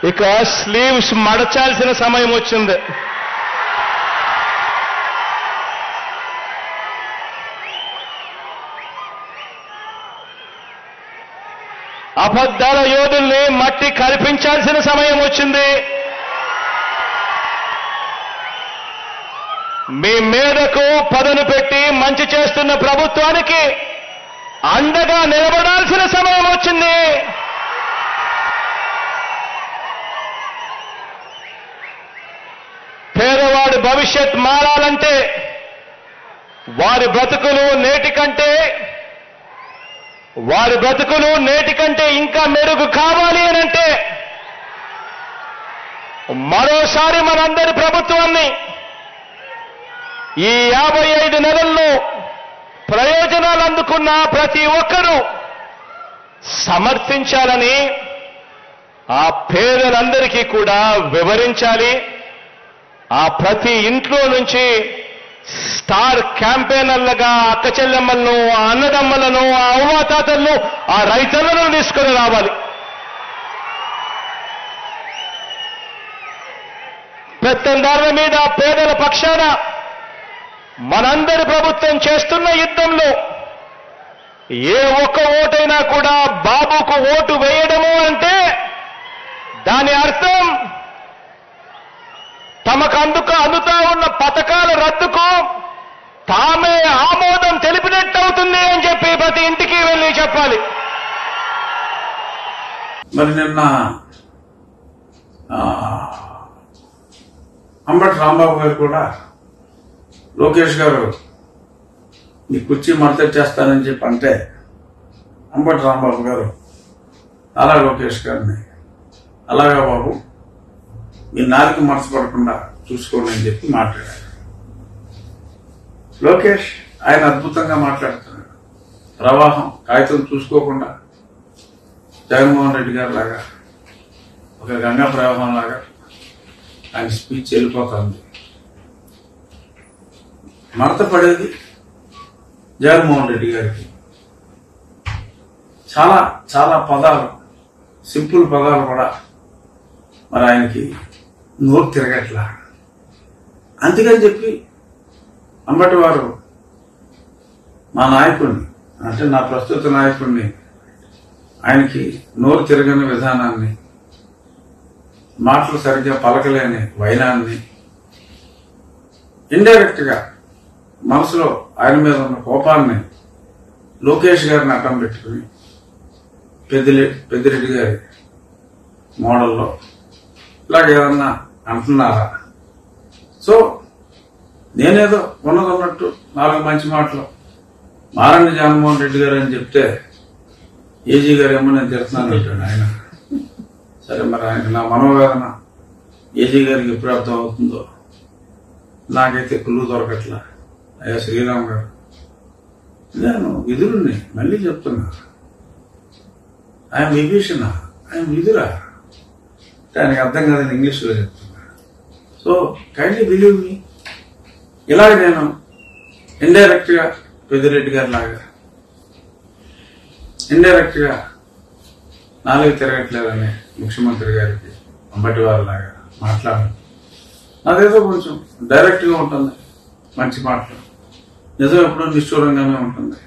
ఇక స్లీవ్స్ మడచాల్సిన సమయం వచ్చింది. అబద్ధాల యోధుల్ని మట్టి కల్పించాల్సిన సమయం వచ్చింది. మీ మీదకు పదును పెట్టి మంచి చేస్తున్న ప్రభుత్వానికి అండగా నిలబడాల్సిన సమయం వచ్చింది. పేదవాడి భవిష్యత్ మారాలంటే, వారి బ్రతుకులు నేటి కంటే ఇంకా మెరుగు కావాలి అనంటే మరోసారి మనందరి ప్రభుత్వాన్ని ఈ 55 నెలల్లో ప్రయోజనాలు అందుకున్న ప్రతి ఒక్కరూ సమర్థించాలని, ఆ పేదలందరికీ కూడా వివరించాలి. ఆ ప్రతి ఇంట్లో నుంచి స్టార్ క్యాంపెయినర్లుగా అక్క చెల్లెమ్మలను, ఆ అన్నదమ్మలను, ఆ అవ్వాతాతలను, ఆ రైతులను తీసుకొని రావాలి. పెత్తందారుల మీద పేదల పక్షాన మనందరి ప్రభుత్వం చేస్తున్న యుద్ధంలో ఏ ఒక్క ఓటైనా కూడా బాబుకు ఓటు వేయడము అంటే దాని అర్థం తమకు అందుతా ఉన్న పథకాల రద్దుకు తామే ఆమోదం తెలిపినట్టు అవుతుంది అని చెప్పి ప్రతి ఇంటికి వెళ్ళి చెప్పాలి. మరి నిన్న అంబటి రాంబాబు గారు కూడా లోకేష్ గారు నీ కుర్చీ మడతెచ్చేస్తానని చెప్పి అంటే అంబటి రాంబాబు గారు అలా లోకేష్ గారిని, అలాగా బాబు మీ నాలుగు మడతపడకుండా చూసుకోండి అని చెప్పి మాట్లాడారు. లోకేష్ ఆయన అద్భుతంగా మాట్లాడుతున్నాడు. ప్రవాహం కాగితం చూసుకోకుండా జగన్మోహన్ రెడ్డి గారు లాగా ఒక గంగా ప్రవాహం లాగా ఆయన స్పీచ్ వెళ్ళిపోతుంది. మడత పడేది జగన్మోహన్ రెడ్డి గారికి. చాలా చాలా పదాలు, సింపుల్ పదాలు కూడా మరి ఆయనకి నోరు తిరగట్లా. అందుకని చెప్పి అంబటి వారు మా నాయకుడిని, అంటే నా ప్రస్తుత నాయకుడిని, ఆయనకి నోరు తిరగని విధానాన్ని, మాటలు సరిగ్గా పలకలేని వైనాన్ని, ఇండైరెక్ట్ గా మనసులో ఆయన మీద ఉన్న కోపాన్ని లోకేష్ గారిని అడ్డం పెట్టుకుని పెద్దిరెడ్డి గారి మోడల్లో ఇలాగ ఏదన్నా అంటున్నారా? సో నేనేదో ఉన్నదన్నట్టు 4 మంచి మాటలు మారండి జగన్మోహన్ రెడ్డి గారు అని చెప్తే ఏజీ గారు ఏమో నేను తిడుతున్నాను అంటాడు ఆయన. సరే, మరి ఆయన నా మనోవేదన ఏజీ గారికి ఎప్పుడు అర్థం అవుతుందో నాకైతే కుళ్ళు దొరకట్లా. అయ్యా శ్రీరామ్ గారు, నేను విధులుని మళ్ళీ చెప్తున్నా, ఆయన విభీషణ, ఆయన విధురా, ఆయనకు అర్థం కాదని ఇంగ్లీష్లో చెప్తున్నా. So kindly believe me. ఇలాగ నేను ఇండైరెక్ట్ గా పెద్దిరెడ్డి గారి లాగా ఇండైరెక్ట్ గా నాలుగు తిరగట్లేదని ముఖ్యమంత్రి గారికి అంబటి వారి లాగా మాట్లాడాను. నాదేదో కొంచెం డైరెక్ట్ గా ఉంటుంది, మంచి మాటలు. నిజం ఎప్పుడూ నిష్ఠూరంగానే ఉంటుంది.